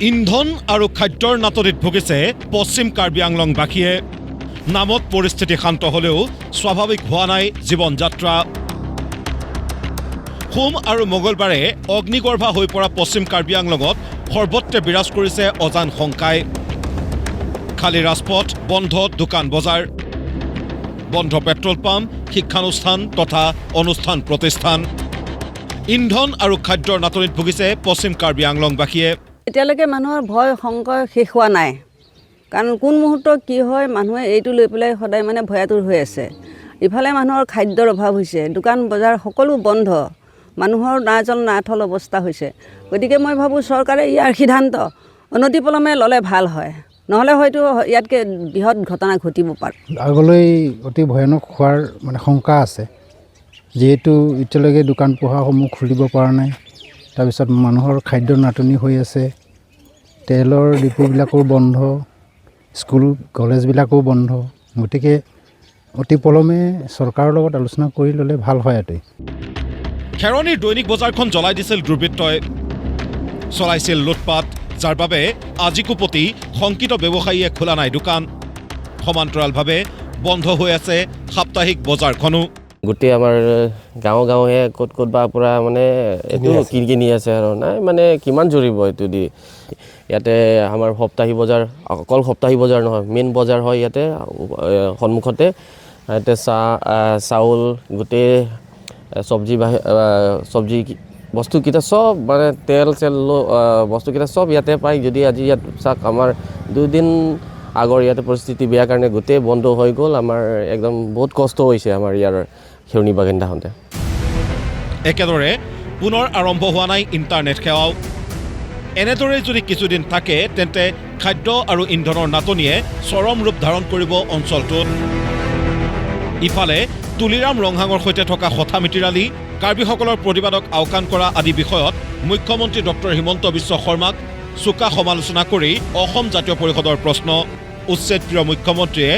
ইন্ধন আৰু খাদ্যৰ নাটনিত ভুগিছে পশ্চিম কাৰ্বি আংলংবাসীয়ে নামত পৰিস্থিতি শান্ত হ'লেও স্বাভাৱিক হোৱা নাই জীৱন যাত্ৰা সোম আৰু মঙ্গলবাৰে অগ্নিগৰ্ভা হৈ পৰা পশ্চিম কাৰ্বি আংলঙত সৰ্বত্ৰে বিৰাজ কৰিছে অজান শংকাই খালী ৰাজপথ বন্ধ দোকান বজাৰ বন্ধ পেট্ৰল পাম্প শিক্ষানুষ্ঠান তথা অনুষ্ঠান প্ৰতিষ্ঠান ইন্ধন আৰু খাদ্যৰ নাটনিত ভুগিছে পশ্চিম কাৰ্বি আংলংবাসীয়ে এতিয়ালৈকে মানুহৰ ভয় সংকয় শেষ হোৱা নাই কাৰণ কোন মুহূৰ্তত কি হয় মানুহে এইটো লৈ পেলাই সদায় মানে ভয়াতুৰ হৈ আছে ইফালে মানুহৰ খাদ্যৰ অভাৱ হৈছে দোকান বজাৰ সকলো বন্ধ মানুহৰ নাজল নাথল অৱস্থা হৈছে গতিকে মই ভাবোঁ চৰকাৰে ইয়াৰ সিদ্ধান্ত অনতিপলমে ল'লে ভাল হয় নহ'লে হয়তো ইয়াতকৈ বৃহৎ ঘটনা ঘটিব পাৰে আগলৈ অতি ভয়ানক হোৱাৰ মানে শংকা আছে যিহেতু এতিয়ালৈকে দোকান পোহাৰসমূহ খুলিব পৰা নাই তাৰপিছত মানুহৰ খাদ্যৰ নাটনি হৈ আছে তেলৰ ডিপুবিলাকো বন্ধ স্কুল কলেজবিলাকো বন্ধ গতিকে অতি পলমে চৰকাৰৰ লগত আলোচনা কৰি ল'লে ভাল হয় এতে খেৰণীৰ দৈনিক বজাৰখন জ্বলাই দিছিল দুৰ্বৃত্তই চলাইছিল লুটপাট যাৰ বাবে আজিকোপতি শংকিত ব্যৱসায়ীয়ে খোলা নাই দোকান সমান্তৰালভাৱে বন্ধ হৈ আছে সাপ্তাহিক বজাৰখনো গোটেই আমাৰ গাঁৱে ক'ত বা পৰা মানে এইটো কিনি আছে আৰু নাই মানে কিমান জুৰিব এইটো দি ইয়াতে আমাৰ সপ্তাহী বজাৰ অকল সপ্তাহী বজাৰ নহয় মেইন বজাৰ হয় ইয়াতে সন্মুখতে ইয়াতে চাউল গোটেই চব্জি বস্তুকেইটা চব মানে তেল বস্তুকেইটা চব ইয়াতে পায় যদি আজি ইয়াত চাওক আমাৰ 2 দিন আগৰ ইয়াতে পৰিস্থিতি বেয়া কাৰণে গোটেই বন্ধ হৈ গ'ল আমাৰ একদম বহুত কষ্ট হৈছে আমাৰ ইয়াৰ খেৰণী বাগিন্দাখনতে একেদৰে পুনৰ আৰম্ভ হোৱা নাই ইণ্টাৰনেট সেৱাও এনেদৰে যদি কিছুদিন থাকে তেন্তে খাদ্য আৰু ইন্ধনৰ নাটনিয়ে চৰম ৰূপ ধাৰণ কৰিব অঞ্চলটোত ইফালে তুলিৰাম ৰংহাঙৰ সৈতে থকা হঠা মিতিৰালি কাৰ্বিসকলৰ প্ৰতিবাদক আওকাণ কৰা আদি বিষয়ত মুখ্যমন্ত্ৰী ডক্টৰ হিমন্ত বিশ্ব শৰ্মাক চোকা সমালোচনা কৰি অসম জাতীয় পৰিষদৰ প্ৰশ্ন উচ্ছেদ প্ৰিয় মুখ্যমন্ত্ৰীয়ে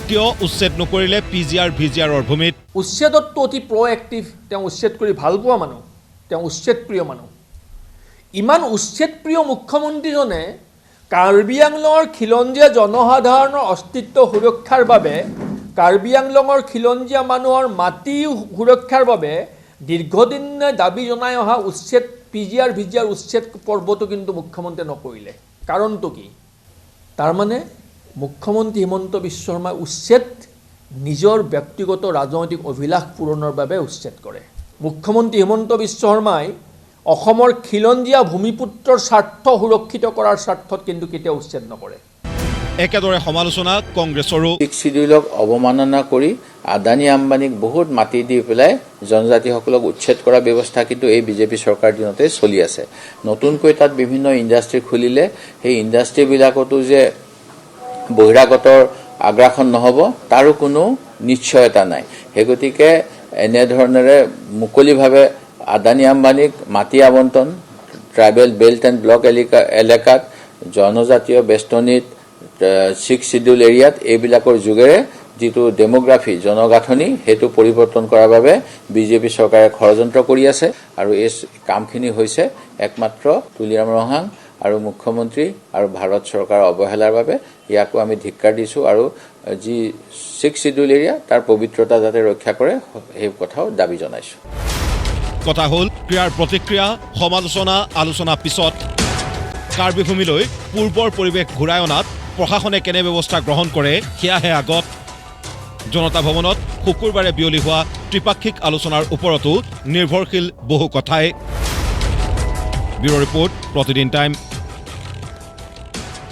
কিয় উচ্ছেদ নকৰিলে পিজিআৰ ভিজিআৰৰ ভূমিত উচ্ছেদতো অতি প্ৰ'এক্টিভ তেওঁ উচ্ছেদ কৰি ভাল পোৱা মানুহ তেওঁ উচ্ছেদ প্ৰিয় মানুহ ইমান উচ্ছেদ প্ৰিয় মুখ্যমন্ত্ৰীজনে কাৰ্বি আংলঙৰ খিলঞ্জীয়া জনসাধাৰণৰ অস্তিত্ব সুৰক্ষাৰ বাবে কাৰ্বি আংলঙৰ খিলঞ্জীয়া মানুহৰ মাটি সুৰক্ষাৰ বাবে দীৰ্ঘদিন দাবী জনাই অহা উচ্ছেদ পিজিআৰ ভিজিআৰ উচ্ছেদ পৰ্বটো কিন্তু মুখ্যমন্ত্ৰীয়ে নকৰিলে কাৰণটো কি তাৰমানে মুখ্যমন্ত্ৰী হিমন্ত বিশ্ব শৰ্মাই উচ্ছেদ নিজৰ ব্যক্তিগত ৰাজনৈতিক অভিলাষ পূৰণৰ বাবে উচ্ছেদ কৰে মুখ্যমন্ত্ৰী হিমন্ত বিশ্ব শৰ্মাই অসমৰ খিলঞ্জীয়া ভূমিপুত্ৰৰ স্বাৰ্থ সুৰক্ষিত কৰাৰ স্বাৰ্থত কিন্তু কেতিয়াও উচ্ছেদ নকৰে একেদৰে সমালোচনা কংগ্ৰেছৰো শিডিউলক অৱমাননা কৰি আদানী আম্বানীক বহুত মাটি দি পেলাই জনজাতিসকলক উচ্ছেদ কৰা ব্যৱস্থা কিন্তু এই বিজেপি চৰকাৰ দিনতে চলি আছে নতুনকৈ তাত বিভিন্ন ইণ্ডাষ্ট্ৰি খুলিলে সেই ইণ্ডাষ্ট্ৰিবিলাকতো যে বহিৰাগতৰ আগ্ৰাসন নহ'ব তাৰো কোনো নিশ্চয়তা নাই সেই গতিকে এনেধৰণেৰে মুকলিভাৱে আদানী আম্বানীক মাটি আবণ্টন ট্ৰাইবেল বেল্ট এণ্ড ব্লক এলেকাত জনজাতীয় বেষ্টনীত 6 শিডিউল এৰিয়াত এইবিলাকৰ যোগেৰে যিটো ডেমোগ্ৰাফি জনগাঁথনি সেইটো পৰিৱৰ্তন কৰাৰ বাবে বিজেপি চৰকাৰে ষড়যন্ত্ৰ কৰি আছে আৰু এই কামখিনি হৈছে একমাত্ৰ তুলিৰাম ৰংহাং আৰু মুখ্যমন্ত্ৰী আৰু ভাৰত চৰকাৰৰ অৱহেলাৰ বাবে ইয়াকো আমি ধিক্কাৰ দিছোঁ আৰু যি 6 শিডিউল এৰিয়া তাৰ পবিত্ৰতা যাতে ৰক্ষা কৰে সেই কথাও দাবী জনাইছোঁ কথা হ'ল ক্ৰিয়াৰ প্ৰতিক্ৰিয়া সমালোচনা আলোচনা পিছত কাৰ্বি ভূমিলৈ পূৰ্বৰ পৰিৱেশ ঘূৰাই অনাত প্ৰশাসনে কেনে ব্যৱস্থা গ্ৰহণ কৰে সেয়াহে আগত জনতা ভৱনত শুকুৰবাৰে বিয়লি হোৱা ত্ৰিপাক্ষিক আলোচনাৰ ওপৰতো নিৰ্ভৰশীল বহু কথাই ব্যুৰ ৰিপৰ্ট প্ৰতিদিন টাইম